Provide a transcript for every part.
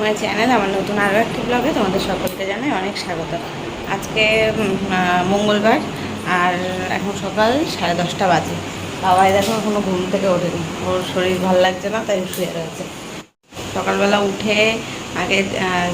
My channel. আমার নতুন আরও একটি ব্লগে তোমাদের সকলকে জানাই অনেক স্বাগত। আজকে মঙ্গলবার আর এখন সকাল 10:30 বাজে। বাবাই দেখো এখনও ঘুম থেকে ওঠেনি, ওর শরীর ভালো লাগছে না, তাই শুয়ে রয়েছে। সকালবেলা উঠে আগে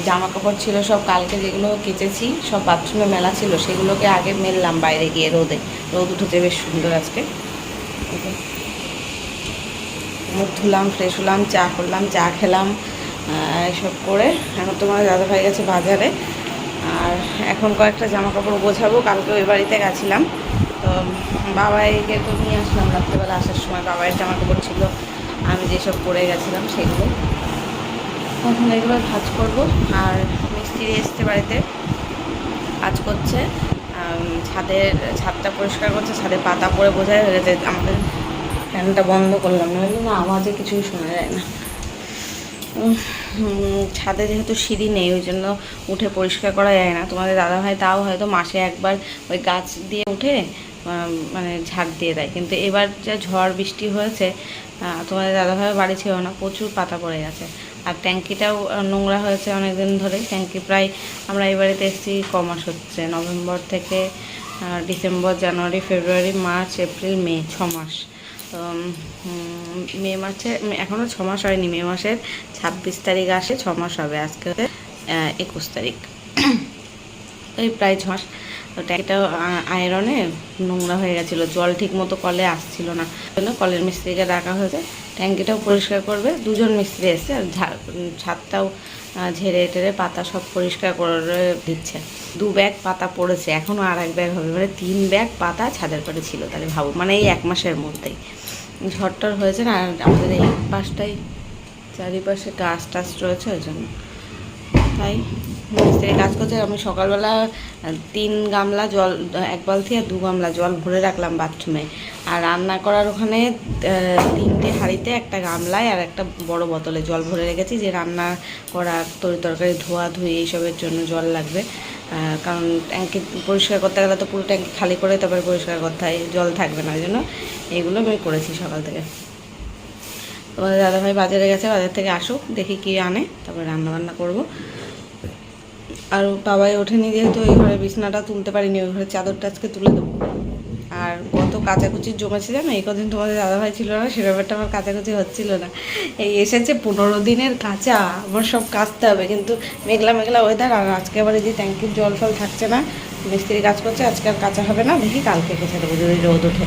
জামা কাপড় ছিল সব, কালকে যেগুলো কেচেছি সব বাথরুমে মেলা ছিল, সেগুলোকে আগে মেললাম বাইরে গিয়ে রোদে। রোদ উঠেছে বেশ সুন্দর আজকে। মুখ ধুলাম, ফ্রেশ হলাম, চা করলাম, চা খেলাম, এসব করে এখন তোমার দাদা ভাই গেছে বাজারে। আর এখন কয়েকটা জামা কাপড় গোছাবো, কালকে ওই বাড়িতে গেছিলাম তো বাবাইকে তো নিয়ে আসলাম রাত্রেবেলা আসার সময়। বাবাইয়ের জামা কাপড় ছিল আমি যেসব পরে গেছিলাম সেগুলো, এখন এগুলো ভাজ করব। আর মিস্ত্রি এসছে বাড়িতে, কাজ করছে, ছাদটা পরিষ্কার করছে, ছাদে পাতা পরে বোঝাই হয়ে গেছে। আমাদের ফ্যানটা বন্ধ করলাম, নইলে না আওয়াজে কিছুই শোনা যায় না। ছাদে যেহেতু সিঁড়ি নেই ওই জন্য উঠে পরিষ্কার করা যায় না। তোমাদের দাদাভাই তাও হয়তো মাসে একবার ওই গাছ দিয়ে উঠে মানে ঝাড় দিয়ে দেয়, কিন্তু এবার যা ঝড় বৃষ্টি হয়েছে তোমাদের দাদাভাই বাড়ি ছিল না, প্রচুর পাতা পড়ে গেছে। আর ট্যাঙ্কিটাও নোংরা হয়েছে অনেক দিন ধরে। ট্যাঙ্কি প্রায় আমরা এই বাড়িতে এসেছি কমাস হচ্ছে, নভেম্বর থেকে ডিসেম্বর, জানুয়ারি, ফেব্রুয়ারি, মার্চ, এপ্রিল, মে, 6 মাস। তো মে মাসে এখনও 6 মাস হয়নি, মে মাসের 26 তারিখ আসে 6 মাস হবে। আজকে 21 তারিখ, এই প্রায় 6 মাস। তো ট্যাঙ্কিটাও আয়রনে নোংরা হয়ে গেছিলো, জল ঠিক মতো কলে আসছিল না, জন্য কলের মিস্ত্রিকে ডাকা হয়েছে। ট্যাঙ্কিটাও পরিষ্কার করবে, 2জন মিস্ত্রি এসছে। আর ছাদটাও ঝেড়ে টেরে পাতা সব পরিষ্কার করে দিচ্ছে। 2 ব্যাগ পাতা পড়েছে, এখনও আর 1 ব্যাগ হবে, মানে 3 ব্যাগ পাতা ছাদের পরে ছিল। তাহলে ভাবো, মানে এই 1 মাসের মধ্যেই ঝড়টর হয়েছে না। আর আমাদের এই পাশটাই চারিপাশে গাছ টাছ রয়েছে, ওই জন্য তাই মিস্ত্রি কাজ করছে। আমি সকালবেলা 3 গামলা জল, 1 বালতি আর 2 গামলা জল ভরে রাখলাম বাথরুমে। আর রান্না করার ওখানে 3টে হাঁড়িতে, একটা গামলায় আর একটা বড় বোতলে জল ভরে রেখেছি, যে রান্না করা, তরকারি ধোয়া ধুয়ে এইসবের জন্য জল লাগবে। কারণ ট্যাঙ্কি পরিষ্কার করতে গেলে তো পুরো ট্যাঙ্কি খালি করে তারপরে পরিষ্কার করতে হয়, জল থাকবে না, ওই জন্য এইগুলো আমি করেছি সকাল থেকে। তোমাদের দাদাভাই বাজারে গেছে, বাজার থেকে আসুক, দেখি কী আনে, তারপরে রান্নাবান্না করবো। আর বাবাই ওঠেনি যেহেতু ওই ঘরে বিছনাটা তুলতে পারিনি, ওই ঘরে চাদরটা আজকে তুলে দেবো। আর কত কাচাকুচি জমেছে জানো, এই কদিন তোমাদের দাদাভাই ছিল না, সে ব্যাপারটা আমার কাচাকুচি হচ্ছিল না। এই এসেছে 15 দিনের কাঁচা, আমার সব কাচতে হবে, কিন্তু মেঘলা মেঘলা ওয়েদার। আর আজকে আবার এই যে ট্যাঙ্কির জল ফল থাকছে না, মিস্ত্রি কাজ করছে, আজকে আর কাঁচা হবে না, দেখি কালকে কেচে দেবো যদি রোদ ওঠে।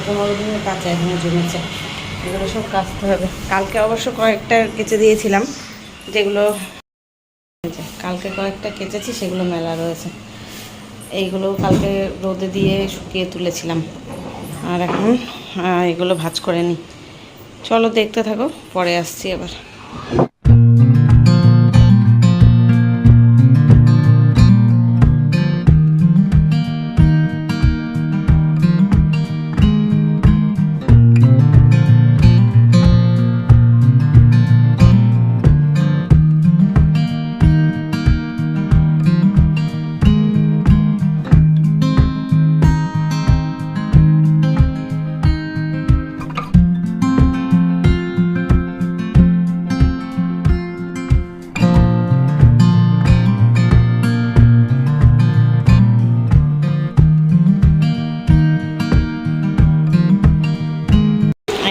15 দিনের কাঁচা এখানে জমেছে, এগুলো সব কাচতে হবে। কালকে অবশ্য কয়েকটা কেচে দিয়েছিলাম, যেগুলো কালকে কয়েকটা কেচেছি সেগুলো মেলা রয়েছে। এইগুলো কালকে রোদে দিয়ে শুকিয়ে তুলেছিলাম। আর এখন এগুলো ভাঁজ করে নিই। চলো দেখতে থাকো, পরে আসছি আবার।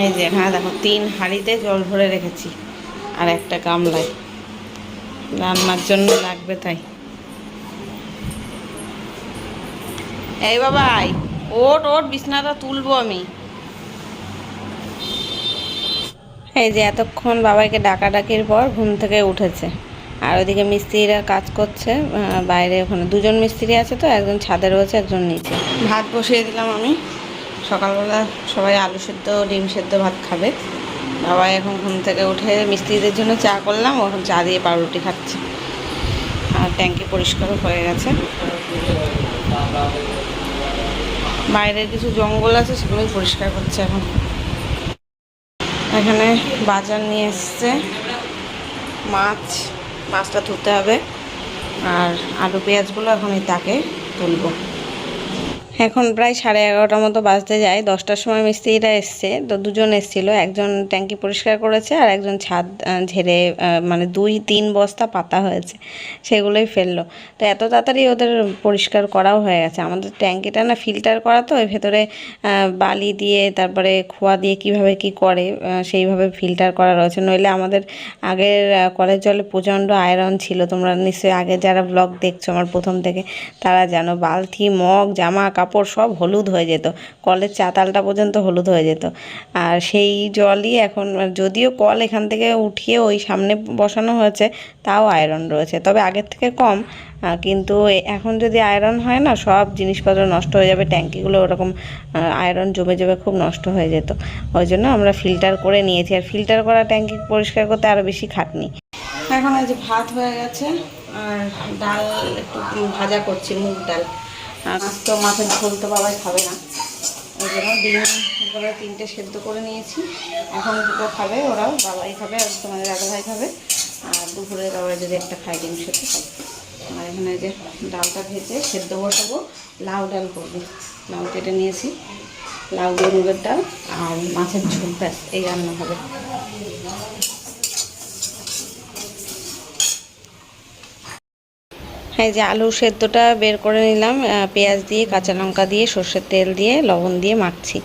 এই যে এখানে দেখো 3 হাঁড়িতে জল ভরে রেখেছি আর একটা গামলায়, রান্নার জন্য লাগবে তাই। এই বাবাই ওট ওট, বিছনাটা তুলবো আমি। এই যে এতক্ষণ বাবাইকে ডাকাডাকির পর ঘুম থেকে উঠেছে। আর ওইদিকে মিস্ত্রিরা কাজ করছে বাইরে, ওখানে 2জন মিস্ত্রি আছে, তো একজন ছাদে রয়েছে, একজন নিচে। ভাত বসিয়ে দিলাম আমি। সকালবেলা সবাই আলু সেদ্ধ, ডিম সেদ্ধ ভাত খাবে। বাবাই এখন ঘুম থেকে উঠে মিস্ত্রিদের জন্য চা করলাম, এখন চা দিয়ে পাউরুটি খাচ্ছে। আর ট্যাঙ্কি পরিষ্কারও হয়ে গেছে। বাইরের কিছু জঙ্গল আছে, সেগুলোই পরিষ্কার করছে এখন। এখানে বাজার নিয়ে এসছে, মাছটা ধুতে হবে। আর আলু পেঁয়াজগুলো এখন এই তাকে তুলবো। এখন প্রায় 11:30 মতো বাজতে যায়। 10টার সময় মিস্ত্রিরা এসছে, তো দুজন এসেছিলো, একজন ট্যাঙ্কি পরিষ্কার করেছে আর একজন ছাদ ঝেড়ে মানে 2-3 বস্তা পাতা হয়েছে সেগুলোই ফেললো। তো এত তাড়াতাড়ি ওদের পরিষ্কার করাও হয়ে গেছে। আমাদের ট্যাঙ্কিটা না ফিল্টার করা, তো এর ভেতরে বালি দিয়ে তারপরে খোয়া দিয়ে কিভাবে কি করে সেইভাবে ফিল্টার করা রয়েছে। নইলে আমাদের আগের কলের জলে প্রচণ্ড আয়রন ছিল। তোমরা নিশ্চয়ই আগে যারা ব্লগ দেখছো আমার প্রথম থেকে তারা জানো, বালতি মগ জামা কাপড় সব হলুদ হয়ে যেত, কলের চাতালটা পর্যন্ত হলুদ হয়ে যেত। আর সেই জলই এখন, যদিও কল এখান থেকে উঠিয়ে ওই সামনে বসানো হয়েছে, তাও আয়রন রয়েছে, তবে আগের থেকে কম। কিন্তু এখন যদি আয়রন হয় না, সব জিনিসপত্র নষ্ট হয়ে যাবে, ট্যাঙ্কিগুলো ওরকম আয়রন জমে জমে খুব নষ্ট হয়ে যেত। ওই জন্য আমরা ফিল্টার করে নিয়েছি, আর ফিল্টার করা ট্যাঙ্কি পরিষ্কার করতে আরও বেশি খাটনি। এখন এই যে ভাত হয়ে গেছে আর ডাল একটু ভাজা করছি, মুগ ডাল। আর তো মাছের ঝোল তো বাবাই খাবে না, ওই জন্য ডিম করে 3টে সেদ্ধ করে নিয়েছি। এখন 2টো খাবে, ওরাও বাবাই খাবে আর তোমাদের দাদাভাই খাবে। আর দুপুরে তারপরে যদি একটা খাই ডিম সেদ্ধ খাবে। আর এখানে যে ডালটা ভেজে সেদ্ধ বসাবো, লাউ ডাল করবো। লাউ কেটে নিয়েছি, লাউ দিয়ে মুগের ডাল আর মাছের ঝোল, ব্যাস এই রান্না হবে। এই যে আলু সেদ্ধটা বের করে নিলাম, পেঁয়াজ দিয়ে কাঁচা লঙ্কা দিয়ে সর্ষের তেল দিয়ে লবণ দিয়ে মাখছি।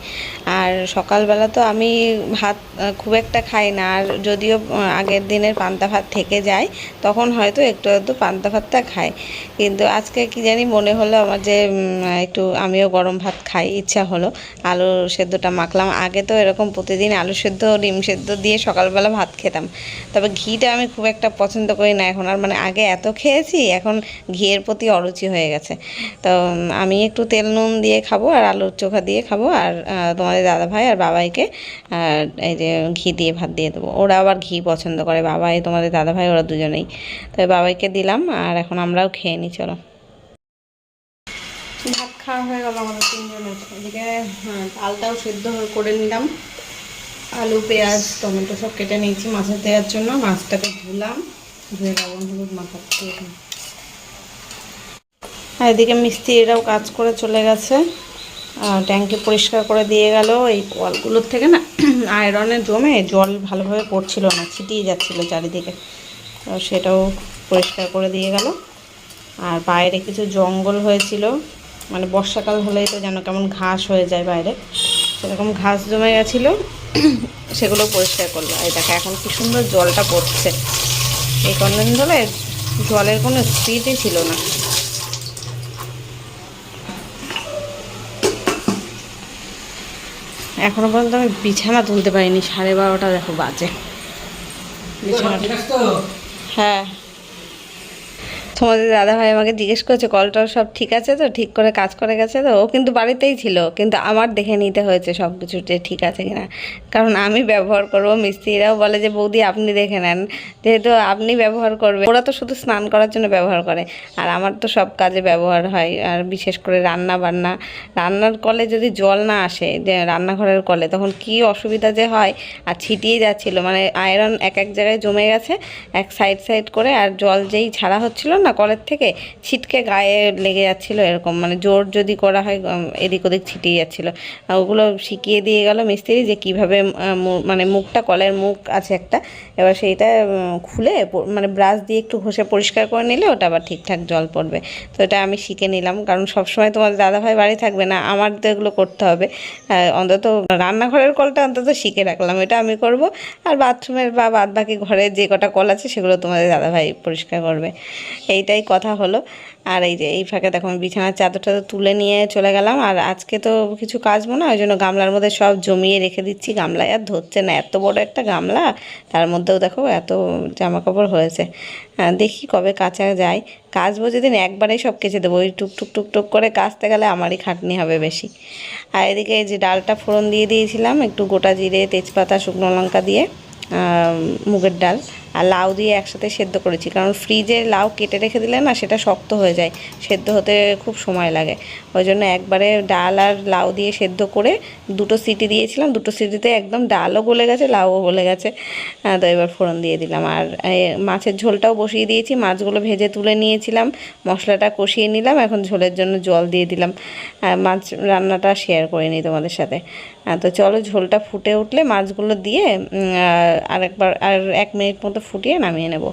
আর সকালবেলা তো আমি ভাত খুব একটা খাই না, আর যদিও আগের দিনের পান্তা ভাত থেকে যায় তখন হয়তো একটু একটু পান্তা ভাতটা খাই। কিন্তু আজকে কি জানি মনে হলো আমার যে একটু আমিও গরম ভাত খাই, ইচ্ছা হলো, আলু সেদ্ধটা মাখলাম। আগে তো এরকম প্রতিদিন আলু সেদ্ধ ডিম সেদ্ধ দিয়ে সকালবেলা ভাত খেতাম, তবে ঘিটা আমি খুব একটা পছন্দ করি না এখন আর, মানে আগে এত খেয়েছি এখন ঘিয়ের প্রতি অরুচি হয়ে গেছে। তো আমি একটু তেল নুন দিয়ে খাবো আর আলুর চোখা দিয়ে খাবো, আর তোমাদের দাদাভাই আর বাবাইকে এই যে ঘি দিয়ে ভাত দিয়ে দেবো। ওরা আবার ঘি পছন্দ করে, বাবাই তোমাদের দাদাভাই ওরা দুজনেই। তবে বাবাইকে দিলাম আর এখন আমরাও খেয়ে নিই। চলো, ভাত খাওয়া হয়ে গেল আমাদের 3জনের। এদিকে ডালটাও সেদ্ধ করে নিলাম, আলু পেঁয়াজ টমেটো সব কেটে নিয়েছি মাছের দেওয়ার জন্য। মাছটাকে ধুলাম, ধুয়ে লবণ হলুদ মাখাচ্ছি। আর এদিকে মিস্ত্রিরাও কাজ করে চলে গেছে, ট্যাঙ্কি পরিষ্কার করে দিয়ে গেল। এই কলগুলোর থেকে না আয়রনে জমে জল ভালোভাবে পড়ছিল না, ছিটিয়ে যাচ্ছিল চারিদিকে, তো সেটাও পরিষ্কার করে দিয়ে গেল। আর বাইরে কিছু জঙ্গল হয়েছিল, মানে বর্ষাকাল হলেই তো যেন কেমন ঘাস হয়ে যায় বাইরে, সেরকম ঘাস জমে গেছিলো, সেগুলো পরিষ্কার করলো। এই দেখো এখন কি সুন্দর জলটা পড়ছে। এই কদিন ধরে জলের কোনো স্পিডই ছিল না। এখনো পর্যন্ত আমি বিছানা তুলতে পারিনি, 12:30 দেখো বাজে বিছানাটা। হ্যাঁ, তোমাদের দাদাভাই আমাকে জিজ্ঞেস করেছে কলটাও সব ঠিক আছে তো, ঠিক করে কাজ করে গেছে তো। ও কিন্তু বাড়িতেই ছিল, কিন্তু আমার দেখে নিতে হয়েছে সব কিছু যে ঠিক আছে কিনা, কারণ আমি ব্যবহার করবো। মিস্ত্রিরাও বলে যে বৌদি আপনি দেখে নেন, যেহেতু আপনি ব্যবহার করবেন। ওরা তো শুধু স্নান করার জন্য ব্যবহার করে, আর আমার তো সব কাজে ব্যবহার হয়। আর বিশেষ করে রান্না বান্না, রান্নার কলে যদি জল না আসে, যে রান্নাঘরের কলে, তখন কি অসুবিধা যে হয়। আর ছিটিয়ে যাচ্ছিলো, মানে আয়রন এক এক জায়গায় জমে গেছে এক সাইড সাইড করে, আর জল যেই ছাড়া হচ্ছিল না কলের থেকে, ছিটকে গায়ে লেগে যাচ্ছিল এরকম, মানে জোর যদি করা হয় এদিক ওদিক ছিটিয়ে যাচ্ছিল। ওগুলো শিখিয়ে দিয়ে গেল মিস্ত্রি যে কিভাবে মানে মুখটা, কলের মুখ আছে একটা, এবার সেইটা খুলে মানে ব্রাশ দিয়ে একটু ঘষে পরিষ্কার করে নিলে ওটা আবার ঠিকঠাক জল পড়বে। তো এটা আমি শিখে নিলাম, কারণ সবসময় তোমাদের দাদাভাই বাড়ি থাকবে না, আমার তো এগুলো করতে হবে। অন্তত রান্নাঘরের কলটা অন্তত শিখে রাখলাম, এটা আমি করব। আর বাথরুমের বা বাদ বাকি ঘরে যে কটা কল আছে সেগুলো তোমাদের দাদাভাই পরিষ্কার করবে। এইটাই কথা হলো। আর এই যে এই ফাঁকে দেখো আমি বিছানার চাদরটা তুলে নিয়ে চলে গেলাম। আর আজকে তো কিছু কাচবো না, ওই জন্য গামলার মধ্যে সব জমিয়ে রেখে দিচ্ছি। গামলায় আর ধরছে না, এত বড় একটা গামলা, তার মধ্যেও দেখো এত জামা কাপড় হয়েছে। দেখি কবে কাচা যায়। কাচবো যেদিন একবারেই সব কেচে দেবো, ওই টুকটুক টুকটুক করে কাচতে গেলে আমারই খাটনি হবে বেশি। আর এদিকে এই যে ডালটা ফোড়ন দিয়ে দিয়েছিলাম, একটু গোটা জিরে তেজপাতা শুকনো লঙ্কা দিয়ে, মুগের ডাল আর লাউ দিয়ে একসাথে সেদ্ধ করেছি, কারণ ফ্রিজে লাউ কেটে রেখে দিলে না সেটা শক্ত হয়ে যায়, সেদ্ধ হতে খুব সময় লাগে। ওই জন্য একবারে ডাল আর লাউ দিয়ে সেদ্ধ করে 2টো সিটি দিয়েছিলাম, 2টো সিটিতে একদম ডালও গলে গেছে, লাউও গলে গেছে। তো এবার ফোড়ন দিয়ে দিলাম। আর মাছের ঝোলটাও বসিয়ে দিয়েছি, মাছগুলো ভেজে তুলে নিয়েছিলাম, মশলাটা কষিয়ে নিলাম, এখন ঝোলের জন্য জল দিয়ে দিলাম। মাছ রান্নাটা শেয়ার করে নিই তোমাদের সাথে। তো চলো, ঝোলটা ফুটে উঠলে মাছগুলো দিয়ে আরেকবার 1 মিনিট মতো ফুটিয়ে নামিয়ে নেব।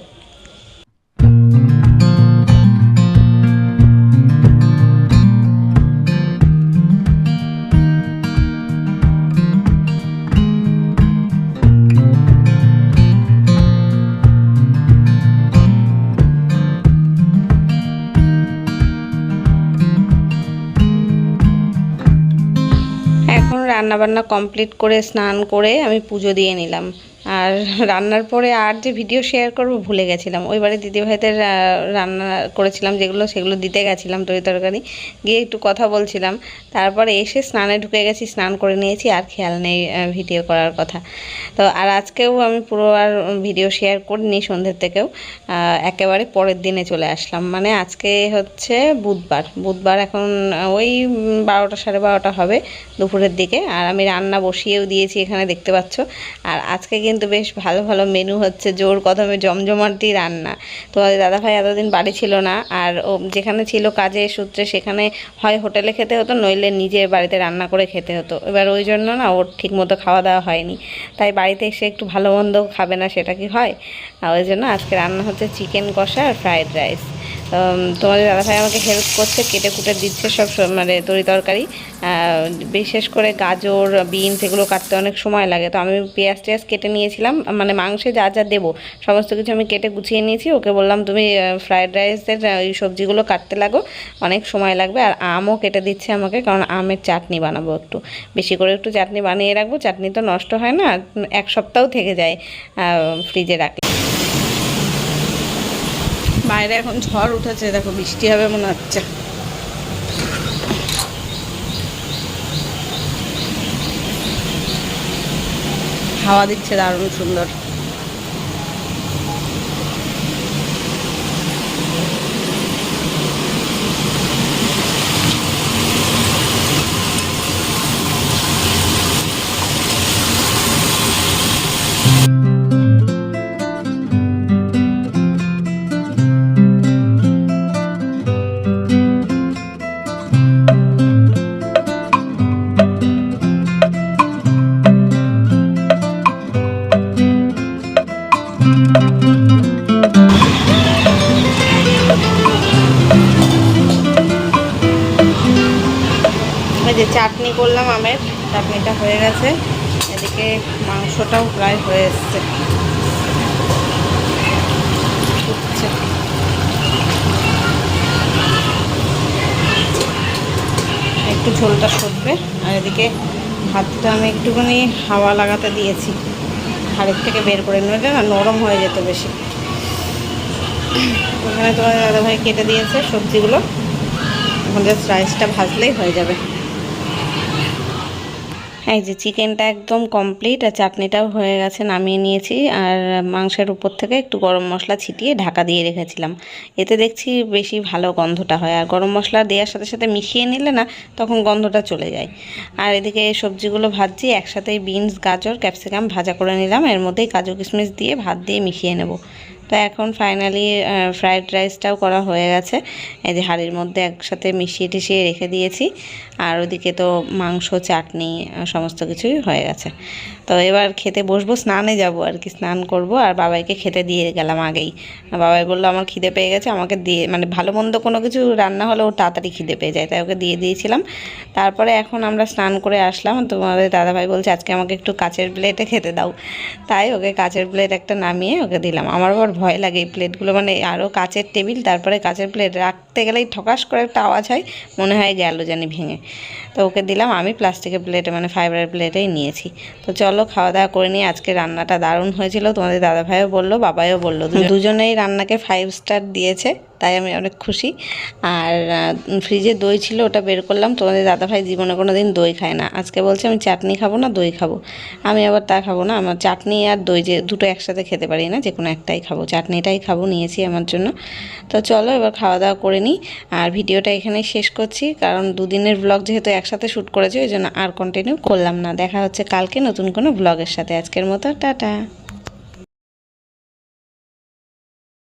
এখন রান্নাবান্না কমপ্লিট করে স্নান করে আমি পুজো দিয়ে নিলাম। আর রান্নার পরে আর যে ভিডিও শেয়ার করব ভুলে গেছিলাম। ওইবারে দিদিভাইদের রান্না করেছিলাম যেগুলো, সেগুলো দিতে গেছিলাম তরি তরকারি, গিয়ে একটু কথা বলছিলাম। তারপরে এসে স্নানে ঢুকে গেছি, স্নান করে নিয়েছি, আর খেয়াল নেই ভিডিও করার কথা। তো আর আজকেও আমি পুরো আর ভিডিও শেয়ার করিনি সন্ধ্যের থেকেও, একেবারে পরের দিনে চলে আসলাম। মানে আজকে হচ্ছে বুধবার এখন ওই 12টা 12:30 হবে দুপুরের দিকে। আর আমি রান্না বসিয়েও দিয়েছি, এখানে দেখতে পাচ্ছ। আর আজকে কিন্তু বেশ ভালো ভালো মেনু হচ্ছে, জোর কদমে জমজমাটি রান্না। তোমাদের দাদাভাই এতদিন বাড়ি ছিল না, আর ও যেখানে ছিল কাজের সূত্রে সেখানে হয় হোটেলে খেতে হতো, নইলে নিজের বাড়িতে রান্না করে খেতে হতো। এবার ওই জন্য না ওর ঠিকমতো খাওয়া দাওয়া হয়নি, তাই বাড়িতে এসে একটু ভালো মন্দ খাবে না, সেটা কি হয়? আর ওই জন্য আজকে রান্না হচ্ছে চিকেন কষা আর ফ্রায়েড রাইস। তোমাদের দাদাভাই আমাকে হেল্প করছে, কেটে কুটে দিচ্ছে সব, মানে তরি তরকারি। বিশেষ করে গাজর, বিনস এগুলো কাটতে অনেক সময় লাগে, তো আমি পেঁয়াজ টেয়াজ কেটে নিয়েছিলাম, মানে মাংসে যা যা দেবো সমস্ত কিছু আমি কেটে গুছিয়ে নিয়েছি। ওকে বললাম তুমি ফ্রায়েড রাইসের এই সবজিগুলো কাটতে লাগো, অনেক সময় লাগবে। আর আমও কেটে দিচ্ছে আমাকে, কারণ আমের চাটনি বানাবো, একটু বেশি করে একটু চাটনি বানিয়ে রাখবো। চাটনি তো নষ্ট হয় না, 1 সপ্তাহ থেকে যায় ফ্রিজে রাখলে। বাইরে এখন ঝড় উঠেছে, দেখো বৃষ্টি হবে মনে হচ্ছে। হাওয়া দিচ্ছে দারুণ সুন্দর। যে চাটনি করলাম, আমের চাটনিটা হয়ে গেছে, এদিকে মাংসটাও প্রায় হয়ে এসছে। একটু ঝোলটা শুকবে। আর এদিকে ভাতটা আমি একটুখানি হাওয়া লাগাতে দিয়েছি, হাড়ের থেকে বের করে নিলে না নরম হয়ে যেত বেশি। ওখানে তোমার দাদাভাই কেটে দিয়েছে সবজিগুলো, এখন জাস্ট রাইসটা ভাজলেই হয়ে যাবে। এই যে চিকেনটা একদম কমপ্লিট, আর চাটনিটাও হয়ে গেছে, নামিয়ে নিয়েছি। আর মাংসের উপর থেকে একটু গরম মশলা ছিটিয়ে ঢাকা দিয়ে রেখেছিলাম, এতে দেখছি বেশি ভালো গন্ধটা হয়। আর গরম মশলা দেওয়ার সাথে সাথে মিশিয়ে নিলে না তখন গন্ধটা চলে যায়। আর এদিকে সবজিগুলো ভাজছি, একসাথেই বিনস, গাজর, ক্যাপসিকাম ভাজা করে নিলাম, এর মধ্যেই কাজু কিশমিশ দিয়ে ভাত দিয়ে মিশিয়ে নেব। তো এখন ফাইনালি ফ্রায়েড রাইসটাও করা হয়ে গেছে, এই যে হাঁড়ির মধ্যে একসাথে মিশিয়ে টিশিয়ে রেখে দিয়েছি। আর ওদিকে তো মাংস, চাটনি সমস্ত কিছুই হয়ে গেছে। তো এবার খেতে বসবো, স্নানে যাব আর কি, স্নান করব। আর বাবাইকে খেতে দিয়ে গেলাম আগেই। বাবাই বললো আমার খিদে পেয়ে গেছে, আমাকে দিয়ে, মানে ভালো মন্দ কোনো কিছু রান্না হলে ও তাড়াতাড়ি খিদে পেয়ে যায়, তাই ওকে দিয়ে দিয়েছিলাম। তারপরে এখন আমরা স্নান করে আসলাম, তোমাদের দাদাভাই বলছে আজকে আমাকে একটু কাচের প্লেটে খেতে দাও, তাই ওকে কাচের প্লেট একটা নামিয়ে ওকে দিলাম। আমার আবার ভয় লাগে এই প্লেটগুলো, মানে আরও কাচের টেবিল, তারপরে কাচের প্লেট রাখতে গেলেই ঠকাস করে একটা আওয়াজ হয়, মনে হয় গেল জানি ভেঙে। তো ওকে দিলাম, আমি প্লাস্টিকের প্লেটে, মানে ফাইবারের প্লেটেই নিয়েছি। তো চলো খাওয়া দাওয়া করে নিয়ে। আজকে রান্নাটা দারুণ হয়েছিল, তোমাদের দাদাভাইও বললো, বাবাইও বললো, দুজনেই রান্নাকে 5 স্টার দিয়েছে। তাই আমি অনেক খুশি। আর ফ্রিজে দই ছিল, ওটা বের করলাম। তোমাদের দাদাভাই জীবনে কোনো দিন দই খায় না, আজকে বলছে আমি চাটনি খাবো না, দই খাবো। আমি আবার তা খাবো না, আমার চাটনি আর দই যে দুটো একসাথে খেতে পারি না, যে কোনো একটাই খাবো, চাটনিটাই খাবো, নিয়েছি আমার জন্য। তো চলো এবার খাওয়া দাওয়া করে নিই, আর ভিডিওটা এখানেই শেষ করছি, কারণ দুদিনের ব্লগ যেহেতু একসাথে শ্যুট করেছি ওই জন্য আর কন্টিনিউ করলাম না। দেখা হচ্ছে কালকে নতুন কোনো ব্লগের সাথে। আজকের মতো টাটা।